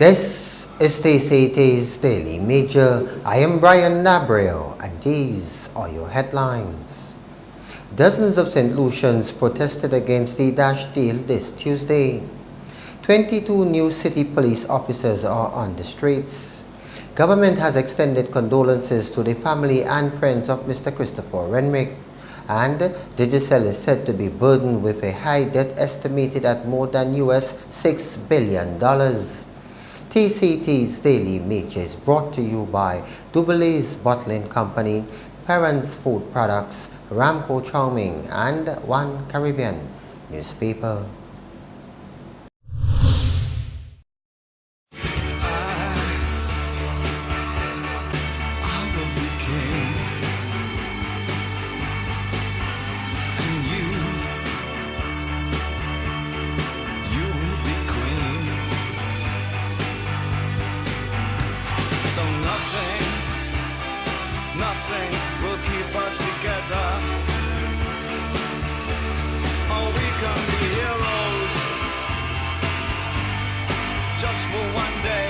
This is TCT's Daily Major. I am Brian Nabreo, and these are your headlines. Dozens of St. Lucians protested against the Dash deal this Tuesday. 22 new city police officers are on the streets. Government has extended condolences to the family and friends of Mr. Christopher Renwick, and Digicel is said to be burdened with a high debt estimated at more than $6 billion. TCT's Daily Major is brought to you by Dubél's Bottling Company, Ferrand's Food Products, Ramco Charming, and One Caribbean newspaper. Nothing will keep us together. Or we can be heroes just for one day.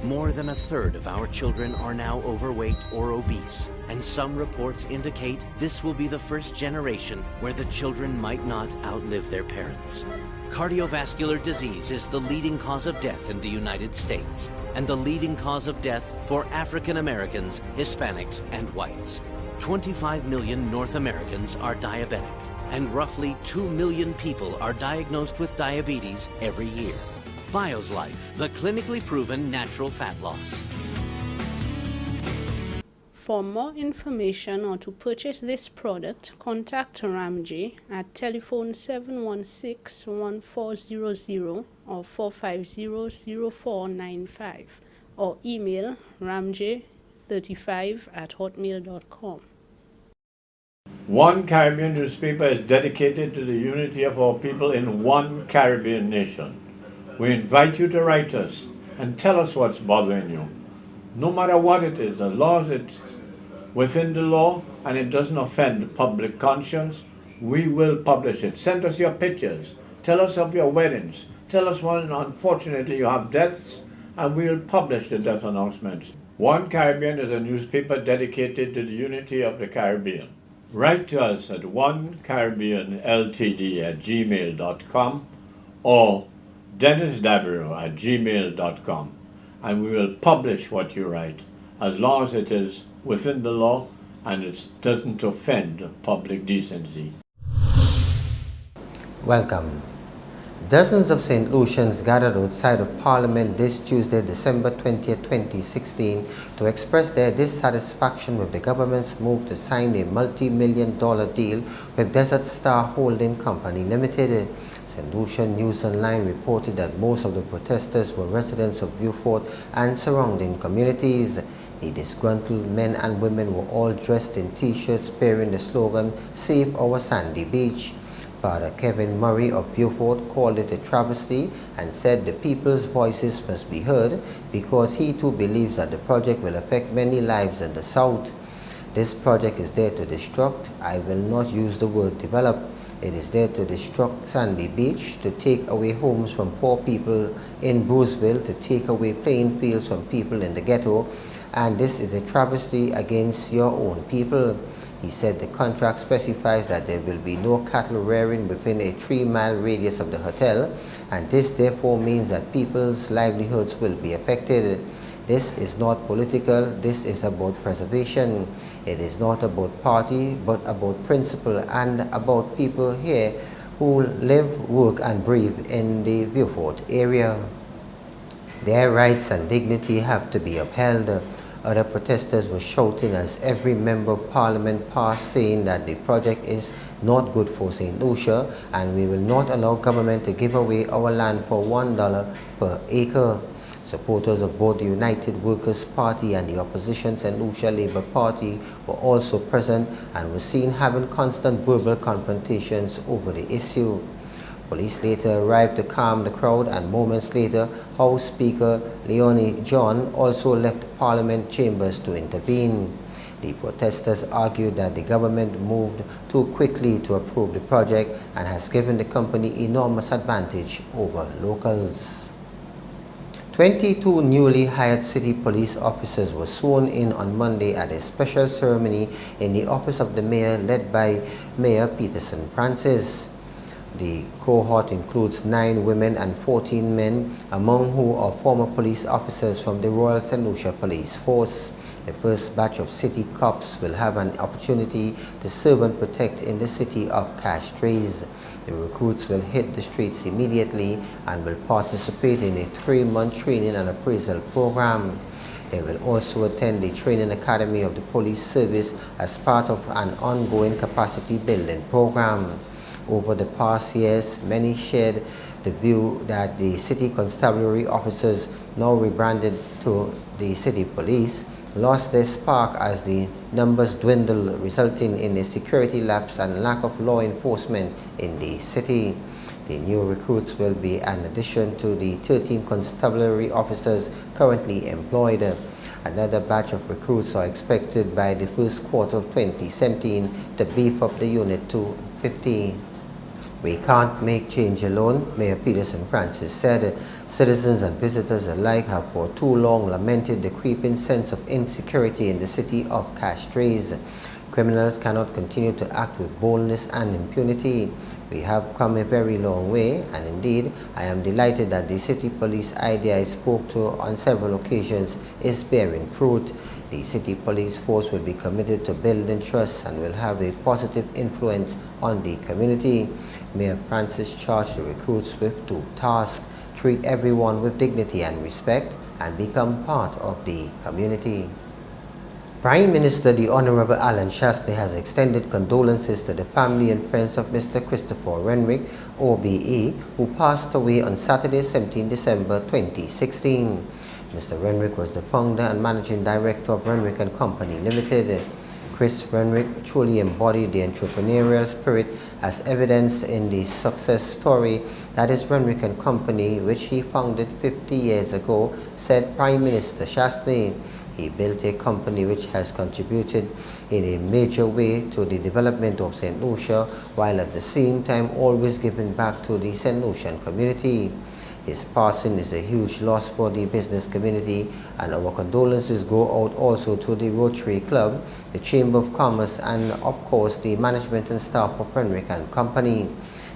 More than a third of our children are now overweight or obese, and some reports indicate this will be the first generation where the children might not outlive their parents. Cardiovascular disease is the leading cause of death in the United States, and the leading cause of death for African Americans, Hispanics, and whites. 25 million North Americans are diabetic, and roughly 2 million people are diagnosed with diabetes every year. Bio's Life, the clinically proven natural fat loss. For more information or to purchase this product, contact Ramjay at telephone 716-1400 or 450-0495 or email ramjay35@hotmail.com. One Caribbean newspaper is dedicated to the unity of our people in one Caribbean nation. We invite you to write us and tell us what's bothering you. No matter what it is, as long as it's within the law and it doesn't offend the public conscience, we will publish it. Send us your pictures. Tell us of your weddings. Tell us when, unfortunately, you have deaths, and we will publish the death announcements. One Caribbean is a newspaper dedicated to the unity of the Caribbean. Write to us at onecaribbeanltd@gmail.com or dennisdabro@gmail.com, and we will publish what you write as long as it is within the law and it doesn't offend public decency. Welcome. Dozens of St. Lucians gathered outside of Parliament this Tuesday, December 20, 2016, to express their dissatisfaction with the government's move to sign a multi-million-dollar deal with Desert Star Holding Company Limited. St. Lucian News Online reported that most of the protesters were residents of Beaufort and surrounding communities. The disgruntled men and women were all dressed in t-shirts bearing the slogan, "Save Our Sandy Beach." Father Kevin Murray of Beaufort called it a travesty and said the people's voices must be heard because he too believes that the project will affect many lives in the South. This project is there to destruct, I will not use the word develop. It is there to destruct Sandy Beach, to take away homes from poor people in Bruceville, to take away playing fields from people in the ghetto, and this is a travesty against your own people. He said the contract specifies that there will be no cattle rearing within a 3-mile radius of the hotel, and this therefore means that people's livelihoods will be affected. This is not political, this is about preservation. It is not about party, but about principle and about people here who live, work and breathe in the Vieux-Fort area. Their rights and dignity have to be upheld. Other protesters were shouting as every member of parliament passed, saying that the project is not good for St. Lucia and we will not allow government to give away our land for $1 per acre. Supporters of both the United Workers' Party and the opposition St. Lucia Labour Party were also present and were seen having constant verbal confrontations over the issue. Police later arrived to calm the crowd, and moments later, House Speaker Leonie John also left Parliament chambers to intervene. The protesters argued that the government moved too quickly to approve the project and has given the company enormous advantage over locals. 22 newly hired city police officers were sworn in on Monday at a special ceremony in the office of the mayor led by Mayor Peterson Francis. The cohort includes 9 women and 14 men, among who are former police officers from the Royal St. Lucia Police Force. The first batch of city cops will have an opportunity to serve and protect in the city of Castries. The recruits will hit the streets immediately and will participate in a 3-month training and appraisal program. They will also attend the training academy of the police service as part of an ongoing capacity building program. Over the past years, many shared the view that the city constabulary officers, now rebranded to the city police, lost their spark as the numbers dwindled, resulting in a security lapse and lack of law enforcement in the city. The new recruits will be an addition to the 13 constabulary officers currently employed. Another batch of recruits are expected by the first quarter of 2017 to beef up the unit to 50. We can't make change alone, Mayor Peterson Francis said. Citizens and visitors alike have for too long lamented the creeping sense of insecurity in the city of Castries. Criminals cannot continue to act with boldness and impunity. We have come a very long way, and indeed, I am delighted that the city police idea I spoke to on several occasions is bearing fruit. The city police force will be committed to building trust and will have a positive influence on the community. Mayor Francis charged the recruits with 2 tasks: treat everyone with dignity and respect and become part of the community. Prime Minister the Honorable Alan Shastney has extended condolences to the family and friends of Mr. Christopher Renwick, OBE, who passed away on Saturday, 17 December 2016. Mr. Renwick was the founder and managing director of Renwick & Company Limited. Chris Renwick truly embodied the entrepreneurial spirit as evidenced in the success story that is Renwick & Company, which he founded 50 years ago, said Prime Minister Shastney. He built a company which has contributed in a major way to the development of St. Lucia, while at the same time always giving back to the St. Lucian community. His passing is a huge loss for the business community, and our condolences go out also to the Rotary Club, the Chamber of Commerce, and of course the management and staff of Renwick & Company.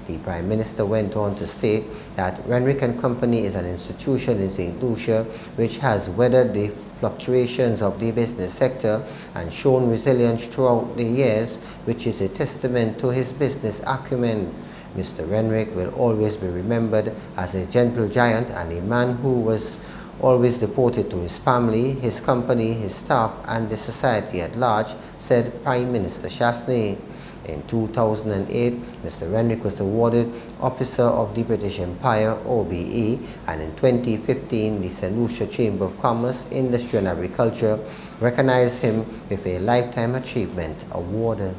The Prime Minister went on to state that Renwick & Company is an institution in St. Lucia which has weathered the fluctuations of the business sector and shown resilience throughout the years, which is a testament to his business acumen. Mr. Renwick will always be remembered as a gentle giant and a man who was always devoted to his family, his company, his staff, and the society at large, said Prime Minister Shastney. In 2008, Mr. Renwick was awarded Officer of the British Empire, OBE, and in 2015, the St. Lucia Chamber of Commerce, Industry and Agriculture recognized him with a Lifetime Achievement Award.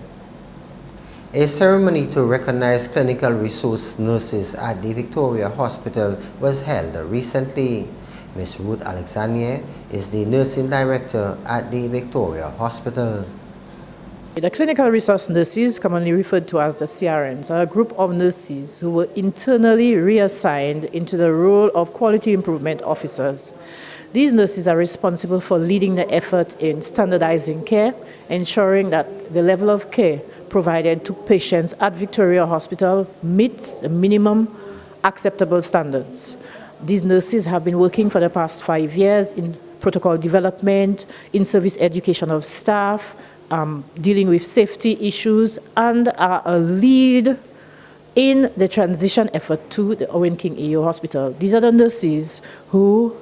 A ceremony to recognize clinical resource nurses at the Victoria Hospital was held recently. Ms. Ruth Alexandre is the nursing director at the Victoria Hospital. The clinical resource nurses, commonly referred to as the CRNs, are a group of nurses who were internally reassigned into the role of quality improvement officers. These nurses are responsible for leading the effort in standardizing care, ensuring that the level of care provided to patients at Victoria Hospital meets the minimum acceptable standards. These nurses have been working for the past 5 years in protocol development, in-service education of staff, dealing with safety issues, and are a lead in the transition effort to the Owen King AO Hospital. These are the nurses who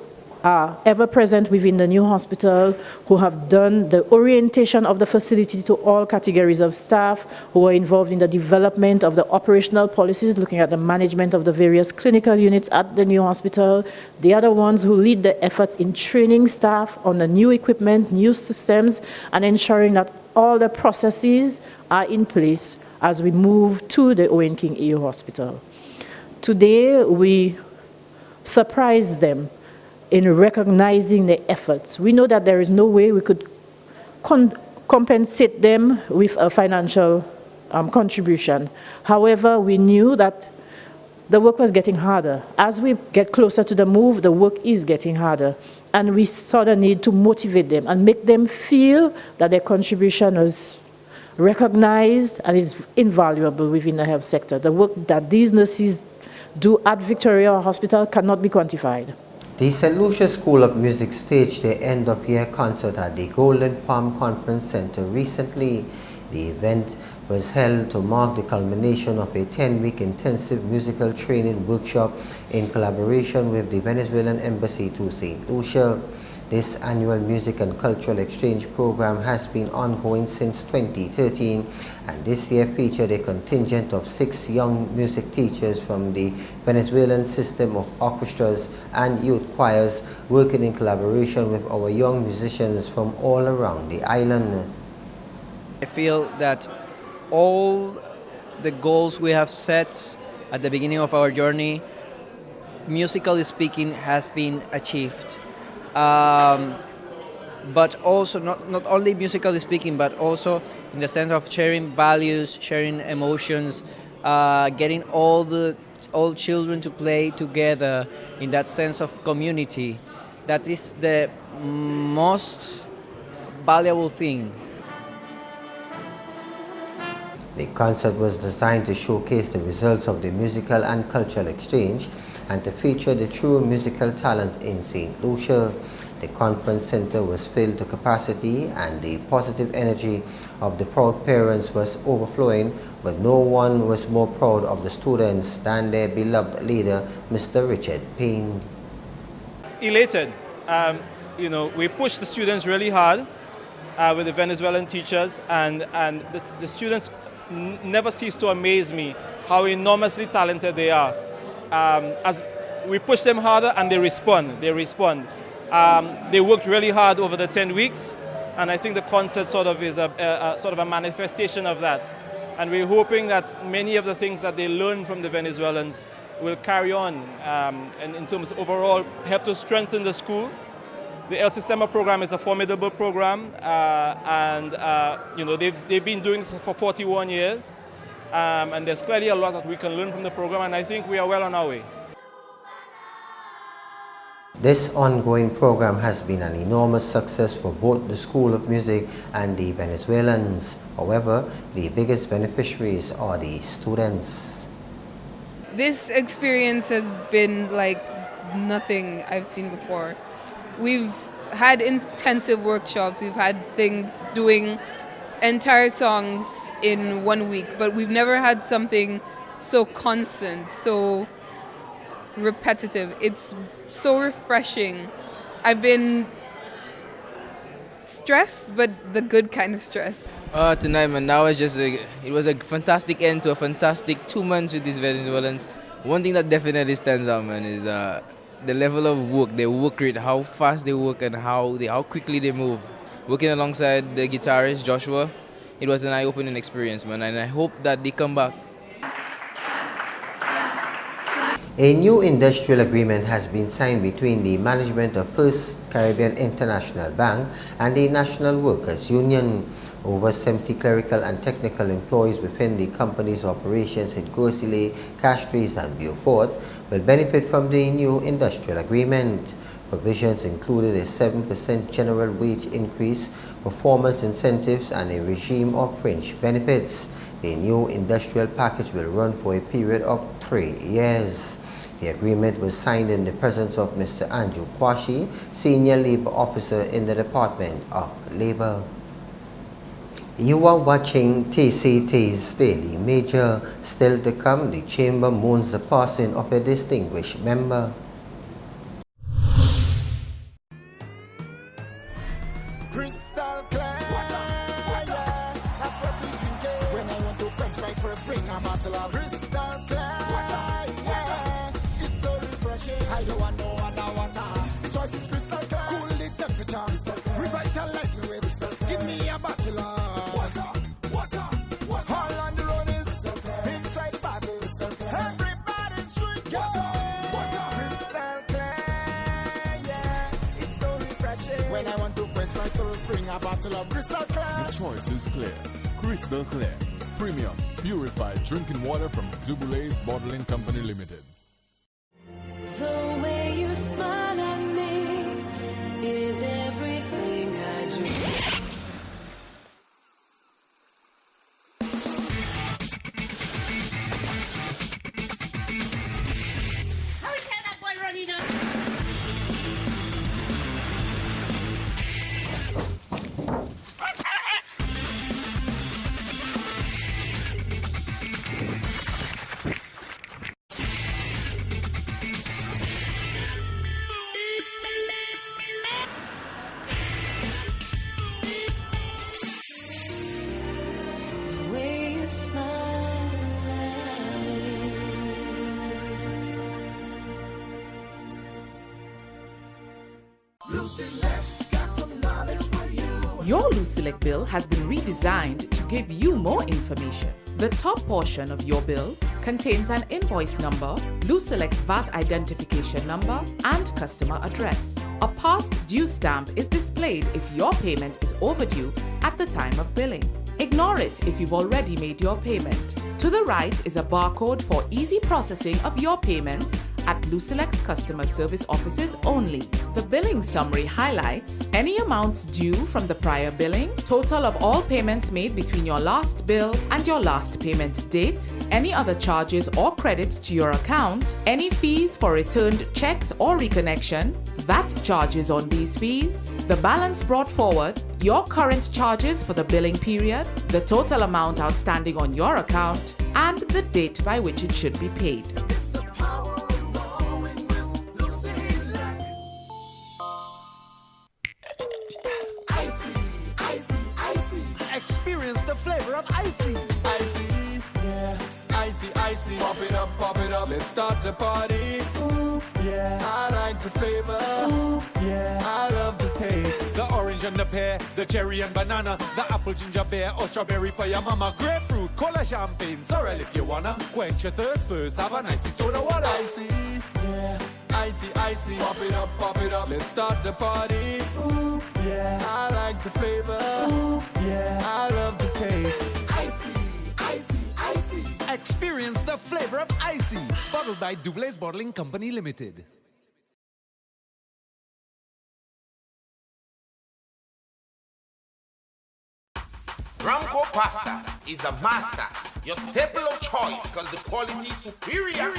are ever present within the new hospital, who have done the orientation of the facility to all categories of staff, who are involved in the development of the operational policies, looking at the management of the various clinical units at the new hospital. They are the ones who lead the efforts in training staff on the new equipment, new systems, and ensuring that all the processes are in place as we move to the Owen King AO Hospital. Today, we surprise them in recognizing the efforts. We know that there is no way we could compensate them with a financial contribution. However, we knew that the work was getting harder. As we get closer to the move, the work is getting harder. And we saw the need to motivate them and make them feel that their contribution was recognized and is invaluable within the health sector. The work that these nurses do at Victoria Hospital cannot be quantified. The St. Lucia School of Music staged their end-of-year concert at the Golden Palm Conference Center recently. The event was held to mark the culmination of a 10-week intensive musical training workshop in collaboration with the Venezuelan Embassy to St. Lucia. This annual music and cultural exchange program has been ongoing since 2013, and this year featured a contingent of 6 young music teachers from the Venezuelan system of orchestras and youth choirs, working in collaboration with our young musicians from all around the island. I feel that all the goals we have set at the beginning of our journey, musically speaking, has been achieved. But also not only musically speaking, but also in the sense of sharing values, sharing emotions, getting all children to play together in that sense of community. That is the most valuable thing. The concert was designed to showcase the results of the musical and cultural exchange and to feature the true musical talent in St. Lucia. The conference center was filled to capacity and the positive energy of the proud parents was overflowing, but no one was more proud of the students than their beloved leader, Mr. Richard Payne. Elated. We pushed the students really hard with the Venezuelan teachers, and the students never cease to amaze me how enormously talented they are. As we push them harder and they respond. They worked really hard over the 10 weeks, and I think the concert sort of is a manifestation of that. And we're hoping that many of the things that they learned from the Venezuelans will carry on and in terms of overall help to strengthen the school. The El Sistema program is a formidable program, they've been doing this for 41 years, and there's clearly a lot that we can learn from the program, and I think we are well on our way. This ongoing program has been an enormous success for both the School of Music and the Venezuelans. However, the biggest beneficiaries are the students. This experience has been like nothing I've seen before. We've had intensive workshops, we've had things doing entire songs in 1 week, but we've never had something so constant, so repetitive. It's so refreshing. I've been stressed, but the good kind of stress. Tonight, man, that was it was a fantastic end to a fantastic 2 months with these Venezuelans. One thing that definitely stands out, man, is the level of work, their work rate, how fast they work and how quickly they move. Working alongside the guitarist Joshua, it was an eye-opening experience, man, and I hope that they come back. A new industrial agreement has been signed between the management of First Caribbean International Bank and the National Workers Union. Over 70 clerical and technical employees within the company's operations in Gorsile, Castries and Beaufort will benefit from the new industrial agreement. Provisions included a 7% general wage increase, performance incentives and a regime of fringe benefits. The new industrial package will run for a period of 3 years. The agreement was signed in the presence of Mr. Andrew Kwashi, Senior Labor Officer in the Department of Labor. You are watching TCT's Daily Major. Still to come, the Chamber mourns the passing of a distinguished member. Crystal clear, yeah. That's what we drink when I want to fetch right for a bring a bottle of crystal clear, yeah. It's so refreshing. I don't want no other water. The choice is crystal clear. Cool the temperature. Revitalize me with. Give me a bottle of water. All on the road is inside bottle. Everybody's drinking water. Crystal clear, yeah. It's so refreshing when I want to quench my thirst. Bring a bottle of crystal clear. The choice is clear. Crystal Clear. Premium, purified drinking water from Duboulet's Bottling Company Limited. The way you smile at me is everything I dream. How is that boy running up? The way you smile at me. Your Lucilec bill has been redesigned to give you more information. The top portion of your bill contains an invoice number, Lucilec's VAT identification number, and customer address. A past due stamp is displayed if your payment is overdue at the time of billing. Ignore it if you've already made your payment. To the right is a barcode for easy processing of your payments at Lucilec's customer service offices only. The billing summary highlights any amounts due from the prior billing, total of all payments made between your last bill and your last payment date, any other charges or credits to your account, any fees for returned checks or reconnection, VAT charges on these fees, the balance brought forward, your current charges for the billing period, the total amount outstanding on your account, and the date by which it should be paid. Experience the flavor of icy. Icy, yeah. Icy. Pop it up. Let's start the party. Ooh, yeah. I like the flavor. Ooh, yeah. I love the taste. The orange and the pear, the cherry and banana, the apple, ginger beer, or strawberry for your mama. Grapefruit, cola, champagne, sorrel if you wanna. Quench your thirst first, have an icy soda water. Icy, yeah. Icy. Pop it up. Let's start the party. Ooh, yeah. I like the flavor. Ooh, yeah. I love the taste. Icy. Experience the flavor of icy. Bottled by Duboulet's Bottling Company Limited. Ramco pasta is a master. Your staple of choice because the quality is superior.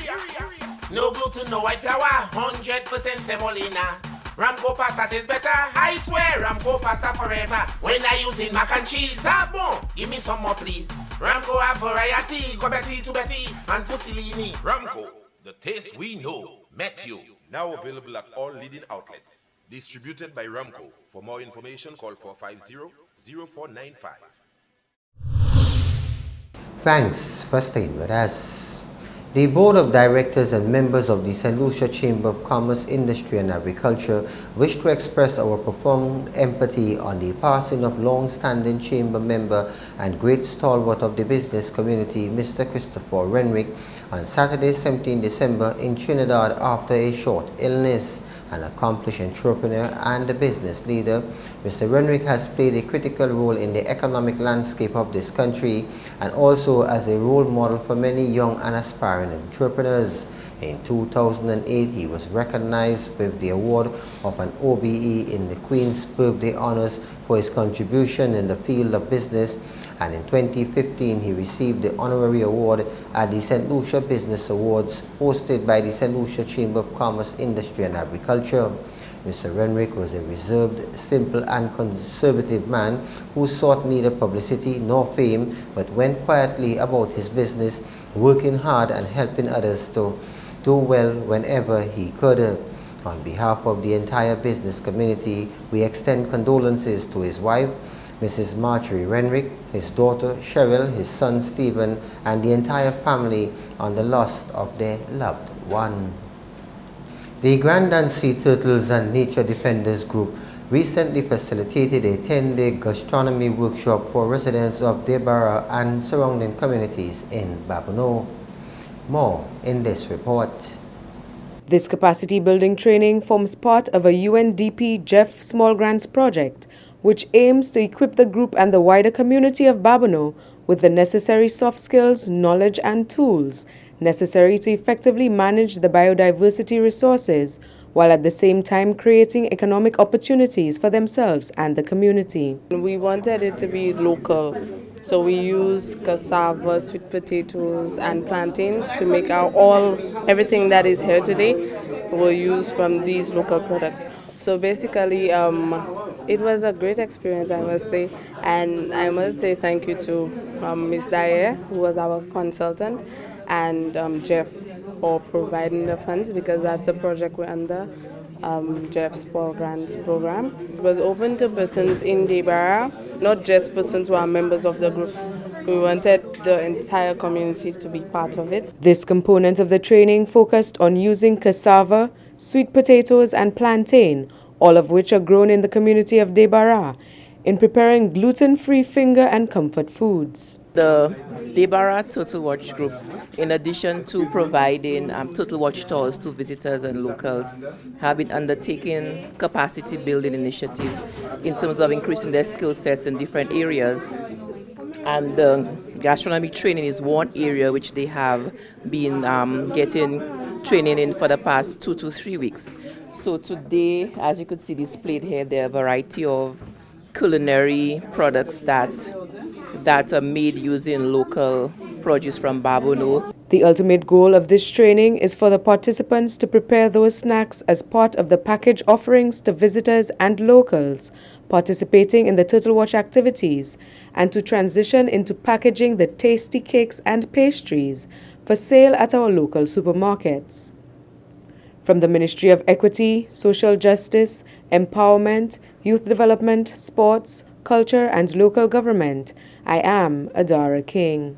No gluten, no white flour, 100% semolina. Ramco pasta tastes better, I swear. Ramco pasta forever. When I using mac and cheese, bon. Give me some more, please. Ramco have variety, go Betty to Betty and Fusilini. Ramco, the taste we know. Met you. Now available at all leading outlets. Distributed by Ramco. For more information, call 450-0495. Thanks for staying with us. The Board of Directors and members of the St. Lucia Chamber of Commerce, Industry and Agriculture wish to express our profound empathy on the passing of long-standing chamber member and great stalwart of the business community, Mr. Christopher Renwick, on Saturday, 17 December in Trinidad after a short illness. An accomplished entrepreneur and a business leader, Mr. Renwick has played a critical role in the economic landscape of this country and also as a role model for many young and aspiring entrepreneurs. In 2008, he was recognized with the award of an OBE in the Queen's Birthday Honors for his contribution in the field of business and in 2015 he received the honorary award at the St. Lucia Business Awards hosted by the St. Lucia Chamber of Commerce, Industry and Agriculture. Mr. Renwick was a reserved, simple and conservative man who sought neither publicity nor fame but went quietly about his business, working hard and helping others to do well whenever he could. On behalf of the entire business community, we extend condolences to his wife, Mrs. Marjorie Renwick, his daughter Cheryl, his son Stephen, and the entire family on the loss of their loved one. The Grand and Sea Turtles and Nature Defenders Group recently facilitated a 10-day gastronomy workshop for residents of Debarra and surrounding communities in Babonneau. More in this report. This capacity building training forms part of a UNDP Jeff Small Grants project, which aims to equip the group and the wider community of Babonneau with the necessary soft skills, knowledge and tools necessary to effectively manage the biodiversity resources, while at the same time creating economic opportunities for themselves and the community. We wanted it to be local, so we used cassava, sweet potatoes and plantains to make everything that is here today were used from these local products. So basically it was a great experience, I must say, and I must say thank you to Ms. Dyer, who was our consultant, and Jeff for providing the funds, because that's a project we're under, Jeff's Small Grants program. It was open to persons in Debarra, not just persons who are members of the group. We wanted the entire community to be part of it. This component of the training focused on using cassava, sweet potatoes and plantain, all of which are grown in the community of Debarra, in preparing gluten-free finger and comfort foods. The Debarra Turtle Watch Group, in addition to providing Turtle Watch tours to visitors and locals, have been undertaking capacity building initiatives in terms of increasing their skill sets in different areas. And gastronomy training is one area which they have been getting training in for the past 2 to 3 weeks. So today, as you could see displayed here, there are a variety of culinary products that are made using local produce from Babonneau. The ultimate goal of this training is for the participants to prepare those snacks as part of the package offerings to visitors and locals participating in the Turtle Watch activities, and to transition into packaging the tasty cakes and pastries for sale at our local supermarkets. From the Ministry of Equity, Social Justice, Empowerment, Youth Development, Sports, Culture and Local Government, I am Adara King.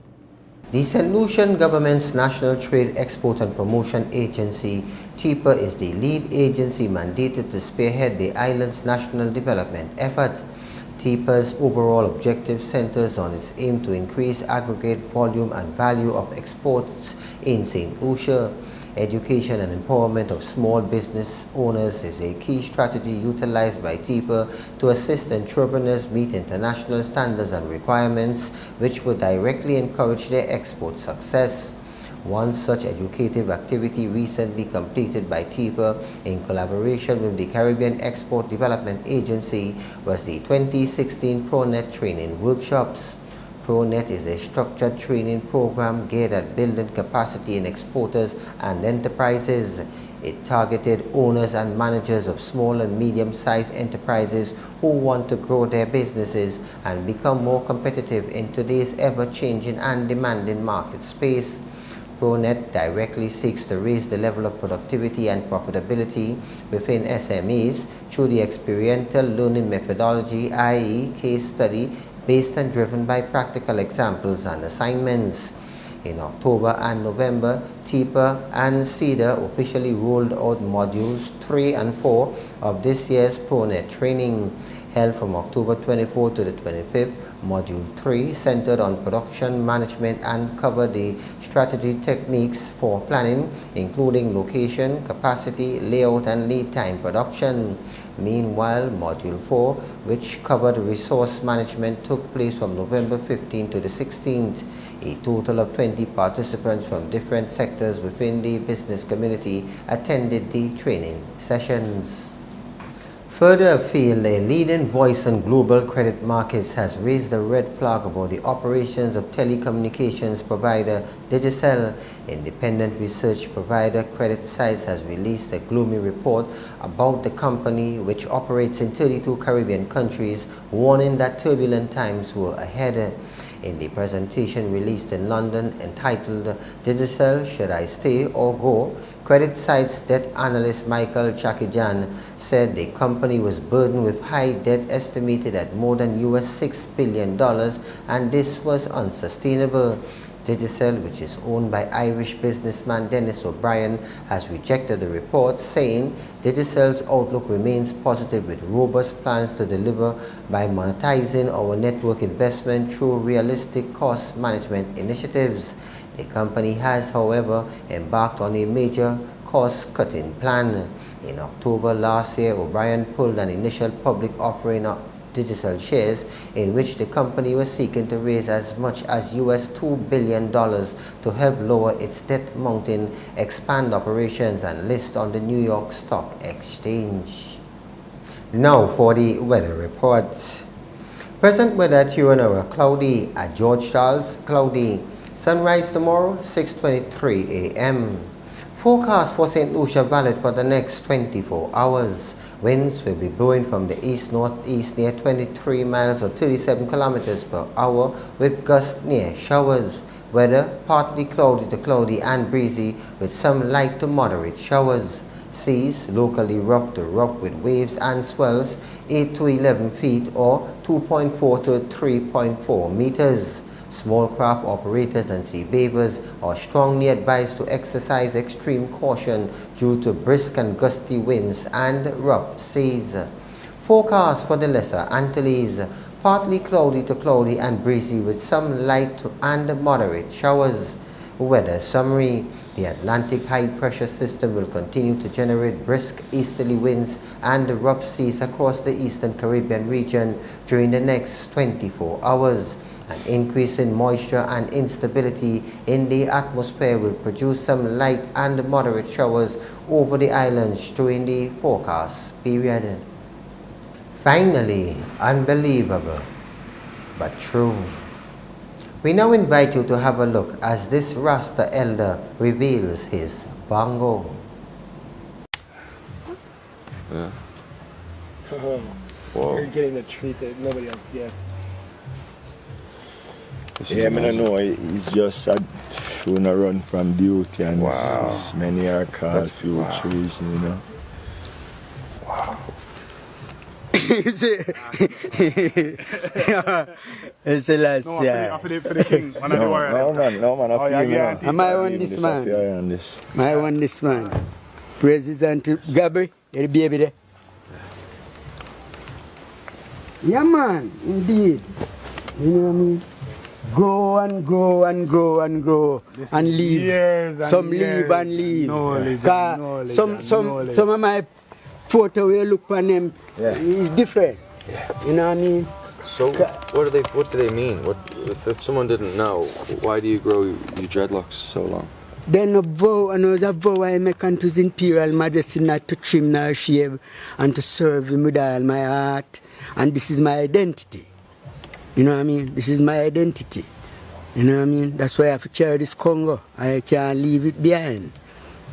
The St. Lucian Government's National Trade Export and Promotion Agency, TIPA, is the lead agency mandated to spearhead the island's national development effort. TIPA's overall objective centers on its aim to increase aggregate volume and value of exports in St. Lucia. Education and empowerment of small business owners is a key strategy utilized by TIPA to assist entrepreneurs meet international standards and requirements, which will directly encourage their export success. One such educative activity recently completed by TIPA in collaboration with the Caribbean Export Development Agency was the 2016 ProNet training workshops. ProNet is a structured training program geared at building capacity in exporters and enterprises. It targeted owners and managers of small and medium-sized enterprises who want to grow their businesses and become more competitive in today's ever-changing and demanding market space. ProNet directly seeks to raise the level of productivity and profitability within SMEs through the experiential learning methodology, i.e. case study, based and driven by practical examples and assignments. In October and November, TIPA and CEDA officially rolled out modules 3 and 4 of this year's ProNet training. Held from October 24 to the 25th, Module 3 centered on production management and covered the strategy techniques for planning, including location, capacity, layout, and lead time production. Meanwhile, Module 4, which covered resource management, took place from November 15 to the 16th. A total of 20 participants from different sectors within the business community attended the training sessions. Further afield, a leading voice on global credit markets has raised a red flag about the operations of telecommunications provider Digicel. Independent research provider CreditSights has released a gloomy report about the company, which operates in 32 Caribbean countries, warning that turbulent times were ahead. In the presentation released in London entitled Digicel, Should I Stay or Go?, CreditSights debt analyst Michael Chakijan said the company was burdened with high debt estimated at more than $6 billion, and this was unsustainable. Digicel, which is owned by Irish businessman Dennis O'Brien, has rejected the report, saying Digicel's outlook remains positive with robust plans to deliver by monetizing our network investment through realistic cost management initiatives. The company has, however, embarked on a major cost-cutting plan. In October last year, O'Brien pulled an initial public offering of Digicel shares, in which the company was seeking to raise as much as $2 billion to help lower its debt mountain, expand operations, and list on the New York Stock Exchange. Now for the weather report. Present weather at Huronera, cloudy. At George Charles, cloudy. Sunrise tomorrow, 6:23 a.m. Forecast for St. Lucia valid for the next 24 hours. Winds will be blowing from the east-northeast near 23 miles or 37 kilometers per hour with gusts near showers. Weather partly cloudy to cloudy and breezy with some light to moderate showers. Seas locally rough to rough with waves and swells 8 to 11 feet or 2.4 to 3.4 meters. Small craft operators and sea bathers are strongly advised to exercise extreme caution due to brisk and gusty winds and rough seas. Forecast for the Lesser Antilles: partly cloudy to cloudy and breezy with some light and moderate showers. Weather summary: the Atlantic high pressure system will continue to generate brisk easterly winds and rough seas across the eastern Caribbean region during the next 24 hours. An increase in moisture and instability in the atmosphere will produce some light and moderate showers over the islands during the forecast period. Finally, unbelievable but true. We now invite you to have a look as this Rasta elder reveals his bongo. Yeah. You're getting a treat that nobody else gets. Yeah, I don't know. It's just when I run from duty and it's many are called few trees, you know. Wow. It's a last no, for the king. No, man. Am I on this man? Am I on this man? President Gabri, the baby there. Yeah, man, indeed. You know what I mean? Grow and grow and grow and grow and leave. Some leave and leave. Some of my photo where you look on them is different. You know what I mean? So what do they mean? If someone didn't know, why do you grow your dreadlocks so long? Then a vow, and it was a vow I make unto His Imperial Majesty not to trim nor shave and to serve Him with all my heart. And this is my identity. You know what I mean? This is my identity. You know what I mean? That's why I have to carry this Congo. I can't leave it behind.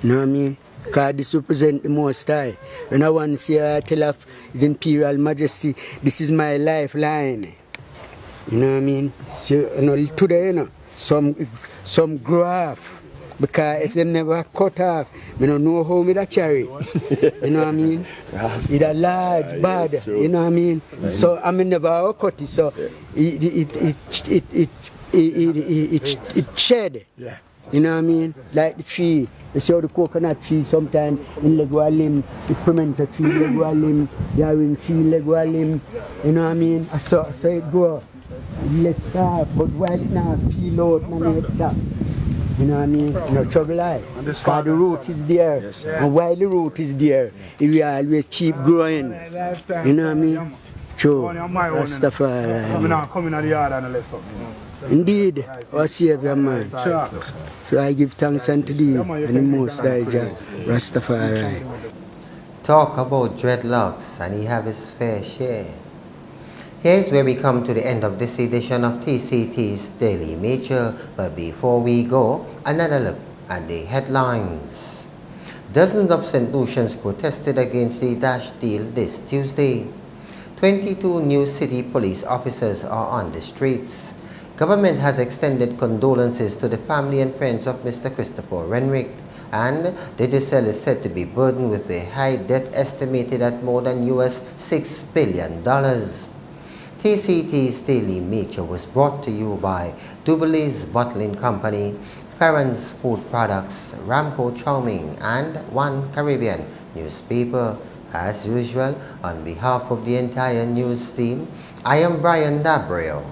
You know what I mean? Because this represents the Most High. When I want to say, I tell of His Imperial Majesty, this is my lifeline. You know what I mean? So, you know, today, you know, some grow off. Because if they never cut off, I don't know how me that carry. You know what I mean? It's a large bad. You know what I mean? So I mean never cut it. So it shed. Yeah. You know what I mean? Like the tree. You see how the coconut tree sometimes in leg a limb, the pimento tree leg a limb, the orange tree leg a limb. You know what I mean? So it go left off, but while it now peel out, man, it stop. You know what I mean? No trouble life. Because the root is there. Yes, and while the root is there, it will always keep growing. You know what I mean? True. Rastafari. I'm coming out the yard and let something. Indeed, our Savior man. So I give thanks unto thee and the Most High Jah, Rastafari. Talk about dreadlocks, and he have his fair share. Here's where we come to the end of this edition of TCT's Daily Major, but before we go, another look at the headlines. Dozens of St. Lucians protested against the Dash deal this Tuesday. 22 new city police officers are on the streets. Government has extended condolences to the family and friends of Mr. Christopher Renwick, and Digicel is said to be burdened with a high debt estimated at more than $6 billion. TCT's Daily Major was brought to you by Dubule's Bottling Company, Farron's Food Products, Ramco Charming, and One Caribbean Newspaper. As usual, on behalf of the entire news team, I am Brian Dabrio.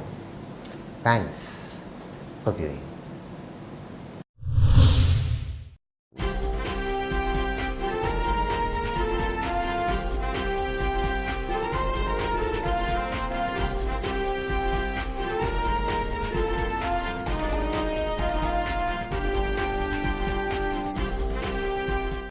Thanks for viewing.